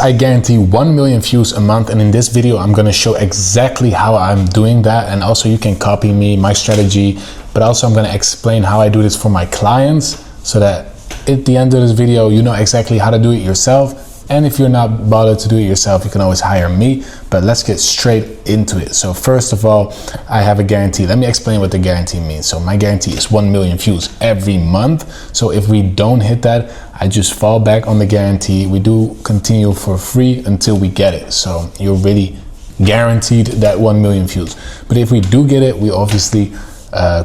I guarantee 1 million views a month, and in this video I'm going to show exactly how I'm doing that, and also you can copy me, my strategy, but also I'm going to explain how I do this for my clients so that at the end of this video you know exactly how to do it yourself. And if you're not bothered to do it yourself, you can always hire me. But let's get straight into it. So first of all, I have a guarantee. Let me explain what the guarantee means. So my guarantee is 1 million views every month. So if we don't hit that, I just fall back on the guarantee. We do continue for free until we get it. So you're really guaranteed that 1 million views. But if we do get it, we obviously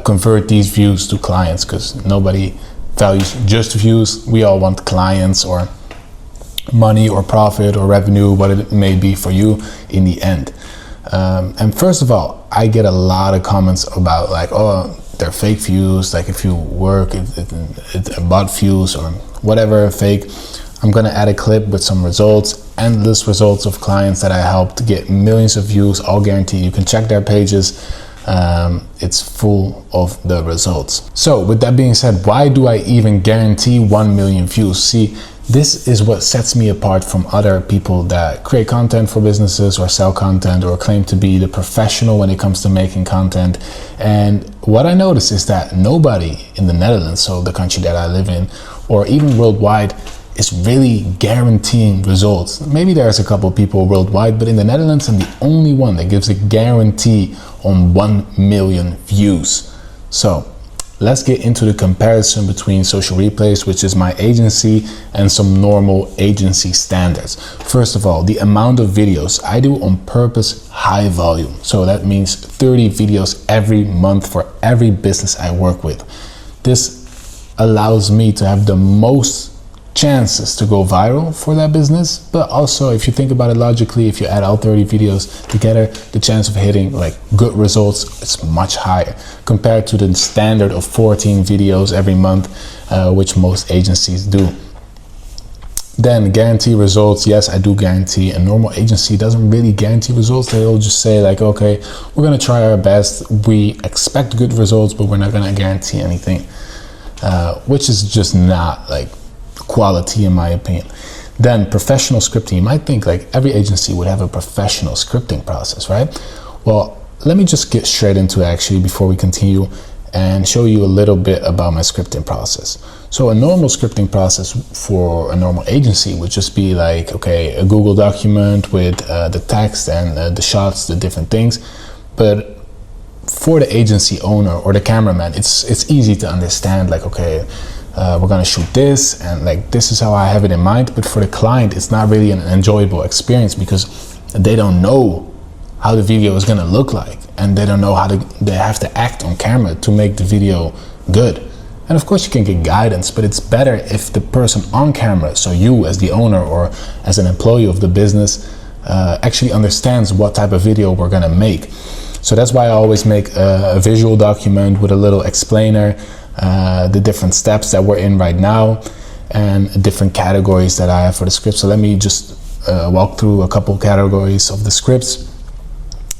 convert these views to clients, because nobody values just views. We all want clients or money or profit or revenue, what it may be for you in the end. And first of all, I get a lot of comments about like, oh, they're fake views. Like if you work, it's bot views or whatever, fake. I'm gonna add a clip with some results, endless results of clients that I helped get millions of views, all guaranteed. You can check their pages. It's full of the results. So with that being said, why do I even guarantee 1 million views? See, this is what sets me apart from other people that create content for businesses or sell content or claim to be the professional when it comes to making content. And what I notice is that nobody in the Netherlands, so the country that I live in, or even worldwide, is really guaranteeing results. Maybe there's a couple people worldwide, but in the Netherlands, I'm the only one that gives a guarantee on 1 million views. So let's get into the comparison between Social Replays, which is my agency, and some normal agency standards. First of all, the amount of videos I do on purpose, high volume. So that means 30 videos every month for every business I work with. This allows me to have the most chances to go viral for that business, but also if you think about it logically, if you add all 30 videos together, the chance of hitting like good results is much higher compared to the standard of 14 videos every month, which most agencies do. Then guarantee results. Yes, I do guarantee. A normal agency doesn't really guarantee results. They'll just say like, okay, we're gonna try our best, we expect good results, but we're not gonna guarantee anything, which is just not like quality in my opinion. Then professional scripting. You might think like every agency would have a professional scripting process, right? Well, let me just get straight into it actually before we continue and show you a little bit about my scripting process. So a normal scripting process for a normal agency would just be like, okay, a Google document with the text and the shots, the different things. But for the agency owner or the cameraman, it's easy to understand like, okay, we're gonna shoot this and like this is how I have it in mind. But for the client, it's not really an enjoyable experience because they don't know how the video is gonna look like, and they don't know how they have to act on camera to make the video good. And of course you can get guidance, but it's better if the person on camera, so you as the owner or as an employee of the business, actually understands what type of video we're gonna make. So that's why I always make a visual document with a little explainer, the different steps that we're in right now, and different categories that I have for the script. So let me just walk through a couple categories of the scripts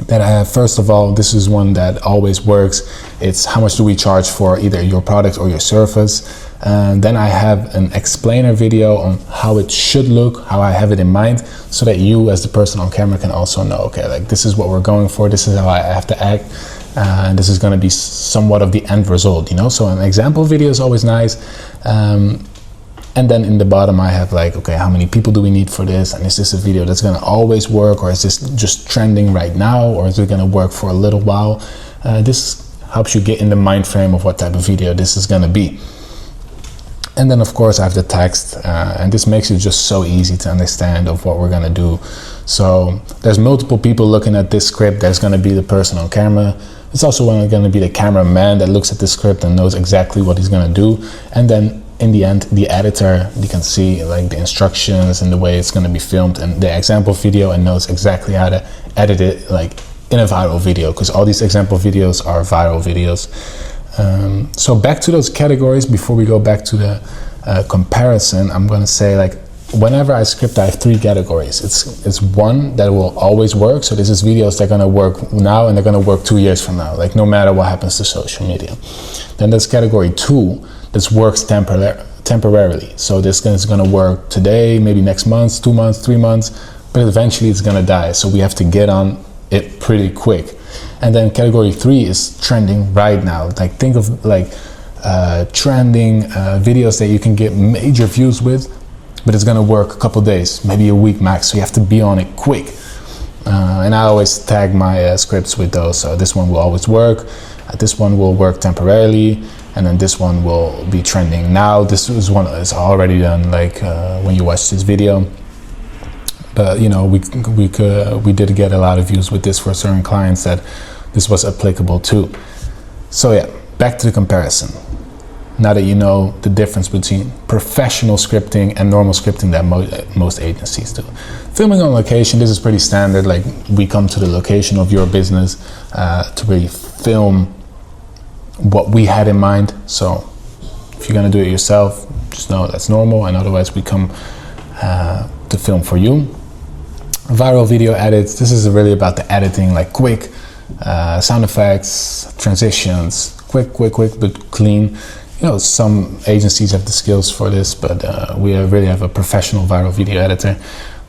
that I have. First of all, this is one that always works. It's how much do we charge for either your product or your service. And then I have an explainer video on how it should look, how I have it in mind, so that you as the person on camera can also know, okay, like this is what we're going for, this is how I have to act, and this is going to be somewhat of the end result, you know. So an example video is always nice. And then in the bottom I have like, okay, how many people do we need for this, and is this a video that's going to always work, or is this just trending right now, or is it going to work for a little while? This helps you get in the mind frame of what type of video this is going to be. And then of course I have the text, and this makes it just so easy to understand of what we're gonna do. So there's multiple people looking at this script. There's gonna be the person on camera. It's also gonna be the cameraman that looks at the script and knows exactly what he's gonna do. And then in the end, the editor, you can see like the instructions and the way it's gonna be filmed and the example video, and knows exactly how to edit it like in a viral video, because all these example videos are viral videos. So back to those categories, before we go back to the comparison, I'm gonna say like whenever I script, I have 3 categories. It's one that will always work. So this is videos that are gonna work now and they're gonna work 2 years from now, like no matter what happens to social media. Then there's category 2, this works temporarily. So this is going to work today, maybe next month, 2 months, 3 months, but eventually it's going to die. So we have to get on it pretty quick. And then category 3 is trending right now. Like think of like trending videos that you can get major views with, but it's going to work a couple days, maybe a week max. So you have to be on it quick. And I always tag my scripts with those. So this one will always work. This one will work temporarily, and then this one will be trending now. This is one that's already done, like when you watch this video. But you know, we did get a lot of views with this for certain clients that this was applicable to. So yeah, back to the comparison. Now that you know the difference between professional scripting and normal scripting that most agencies do. Filming on location, this is pretty standard. Like we come to the location of your business to really film what we had in mind. So if you're gonna do it yourself, just know that's normal, and otherwise we come to film for you. Viral video edits, this is really about the editing, like quick sound effects, transitions, quick but clean. You know, some agencies have the skills for this, but we really have a professional viral video editor.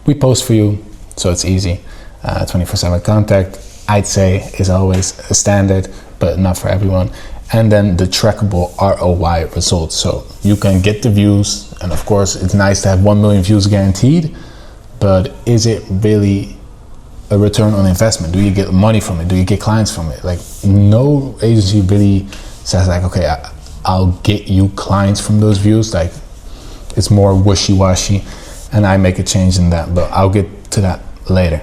We post for you, so it's easy. 24/7 contact, I'd say, is always a standard, but not for everyone. And then the trackable ROI results. So you can get the views, and of course it's nice to have 1 million views guaranteed, but is it really a return on investment? Do you get money from it? Do you get clients from it? Like no agency really says like, okay, I'll get you clients from those views. Like it's more wishy-washy, and I make a change in that, but I'll get to that later.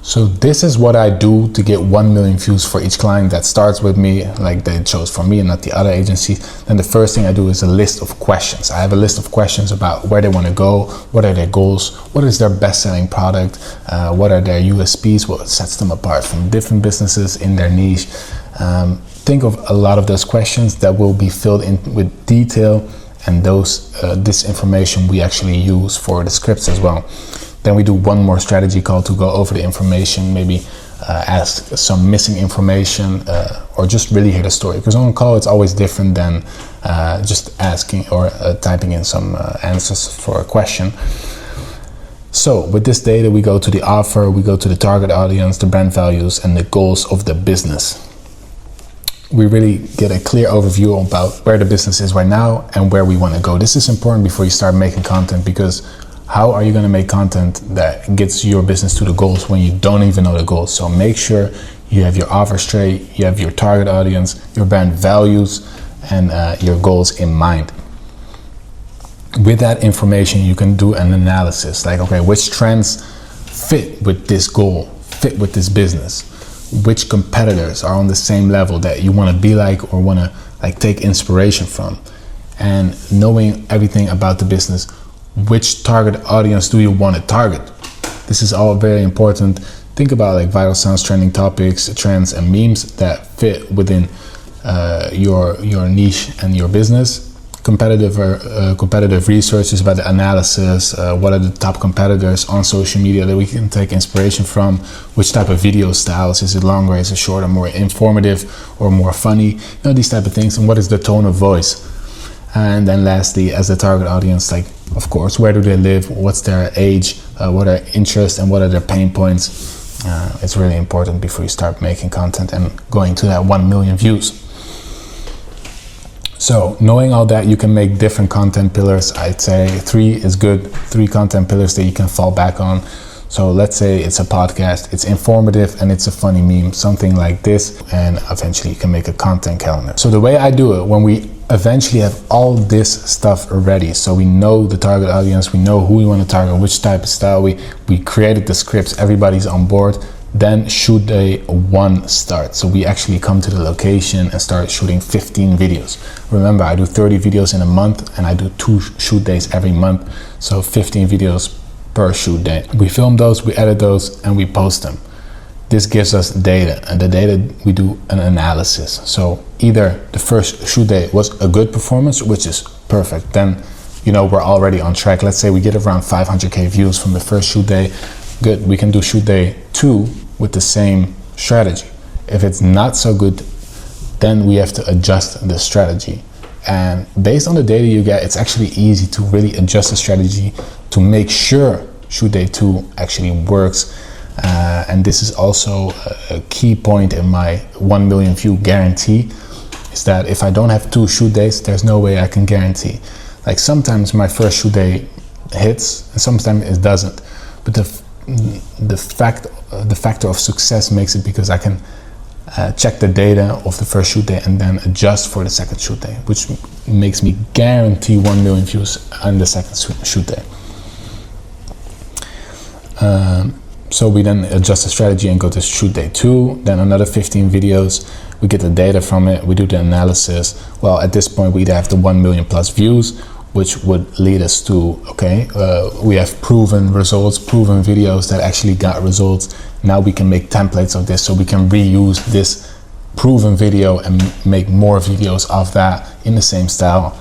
So this is what I do to get 1 million views for each client that starts with me, like they chose from me and not the other agency. Then the first thing I do is a list of questions. I have a list of questions about where they want to go, what are their goals, what is their best-selling product, what are their USPs, what sets them apart from different businesses in their niche. Think of a lot of those questions that will be filled in with detail, and this information we actually use for the scripts as well. Then we do one more strategy call to go over the information, maybe ask some missing information, or just really hear the story. Because on call it's always different than just asking or typing in some answers for a question. So with this data, we go to the offer, we go to the target audience, the brand values, and the goals of the business. We really get a clear overview about where the business is right now and where we want to go. This is important before you start making content, because how are you going to make content that gets your business to the goals when you don't even know the goals? So make sure you have your offer straight, you have your target audience, your brand values, and your goals in mind. With that information, you can do an analysis, like, okay, which trends fit with this goal, fit with this business? Which competitors are on the same level that you want to be like or want to like take inspiration from? And knowing everything about the business, which target audience do you want to target? This is all very important. Think about like viral sounds, trending topics, trends, and memes that fit within your niche and your business. Competitive research is about the analysis. What are the top competitors on social media that we can take inspiration from? Which type of video styles? Is it longer? Is it shorter? More informative or more funny? You know, these type of things. And what is the tone of voice? And then lastly, as the target audience, like, of course, where do they live? What's their age? What are their interests and what are their pain points? It's really important before you start making content and going to that 1 million views. So knowing all that, you can make different content pillars. I'd say 3 is good, 3 content pillars that you can fall back on. So let's say it's a podcast, it's informative and it's a funny meme, something like this, and eventually you can make a content calendar. So the way I do it, when we eventually have all this stuff ready, so we know the target audience, we know who we want to target, which type of style, we created the scripts, everybody's on board, then shoot day 1 starts. So we actually come to the location and start shooting 15 videos. Remember, I do 30 videos in a month and I do 2 shoot days every month. So 15 videos per shoot day. We film those, we edit those, and we post them. This gives us data, and the data we do an analysis. So either the first shoot day was a good performance, which is perfect, then you know we're already on track. Let's say we get around 500k views from the first shoot day. Good, we can do shoot day 2 with the same strategy. If it's not so good, then we have to adjust the strategy. And based on the data you get, it's actually easy to really adjust the strategy to make sure shoot day 2 actually works. And this is also a key point in my 1 million view guarantee, is that if I don't have 2 shoot days, there's no way I can guarantee. Like sometimes my first shoot day hits and sometimes it doesn't, but the factor of success makes it because I can check the data of the first shoot day and then adjust for the second shoot day, which makes me guarantee 1 million views on the second shoot day. So we then adjust the strategy and go to shoot day 2, then another 15 videos, we get the data from it, we do the analysis. Well, at this point we either have the 1 million plus views, which would lead us to, okay, we have proven results, proven videos that actually got results. Now we can make templates of this, so we can reuse this proven video and make more videos of that in the same style,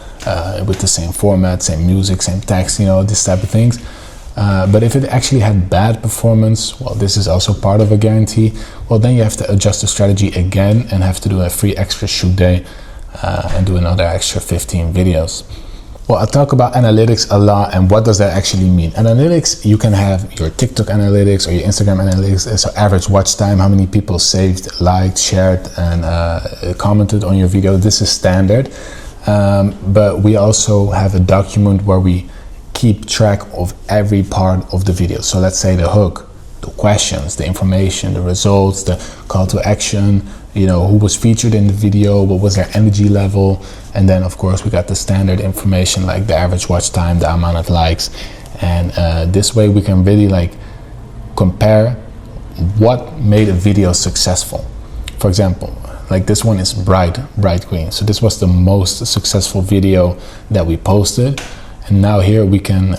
with the same format, same music, same text, you know, this type of things. But if it actually had bad performance, well, this is also part of a guarantee. Well, then you have to adjust the strategy again and have to do a free extra shoot day and do another extra 15 videos. Well, I talk about analytics a lot, and what does that actually mean? Analytics, you can have your TikTok analytics or your Instagram analytics, so average watch time, how many people saved, liked, shared, and commented on your video. This is standard, but we also have a document where we keep track of every part of the video. So let's say the hook, the questions, the information, the results, the call to action, you know, who was featured in the video, what was their energy level, and then of course we got the standard information like the average watch time, the amount of likes, and this way we can really like compare what made a video successful. For example, like this one is bright green, so this was the most successful video that we posted. And now here we can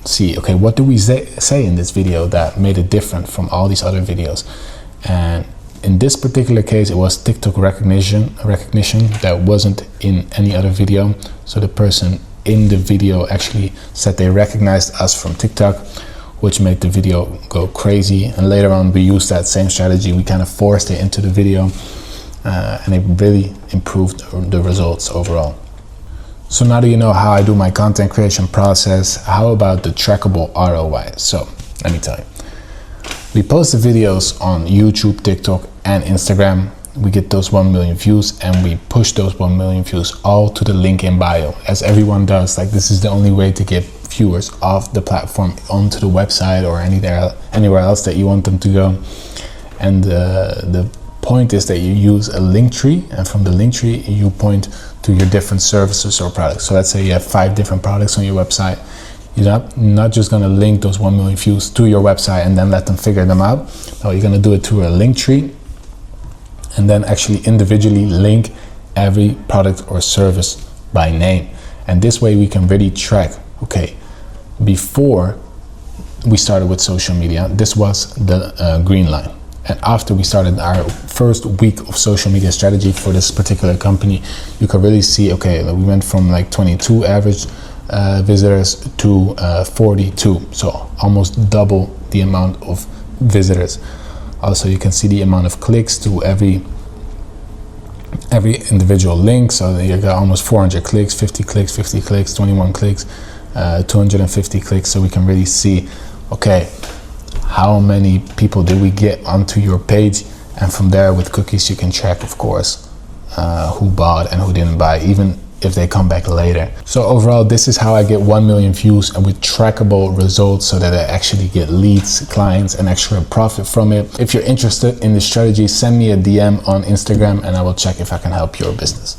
see, okay, what do we say in this video that made it different from all these other videos? And in this particular case, it was TikTok recognition that wasn't in any other video. So the person in the video actually said they recognized us from TikTok, which made the video go crazy. And later on, we used that same strategy. We kind of forced it into the video, and it really improved the results overall. So now that you know how I do my content creation process, how about the trackable ROI? So let me tell you. We post the videos on YouTube, TikTok, and Instagram. We get those 1 million views, and we push those 1 million views all to the link in bio, as everyone does. Like, this is the only way to get viewers off the platform onto the website or anywhere else that you want them to go. And the point is that you use a link tree, and from the link tree you point to your different services or products. So let's say you have 5 different products on your website. You're not just going to link those 1 million views to your website and then let them figure them out. No, you're going to do it through a link tree and then actually individually link every product or service by name. And this way we can really track, okay, before we started with social media, this was the green line. And after we started our first week of social media strategy for this particular company, you can really see, okay, we went from like 22 average visitors to 42, so almost double the amount of visitors. Also, you can see the amount of clicks to every individual link. So you got almost 400 clicks, 50 clicks, 50 clicks, 21 clicks, 250 clicks. So we can really see, okay, how many people did we get onto your page? And from there, with cookies, you can track, of course, who bought and who didn't buy, even if they come back later. So overall, this is how I get 1 million views and with trackable results, so that I actually get leads, clients, and extra profit from it. If you're interested in this strategy, send me a DM on Instagram and I will check if I can help your business.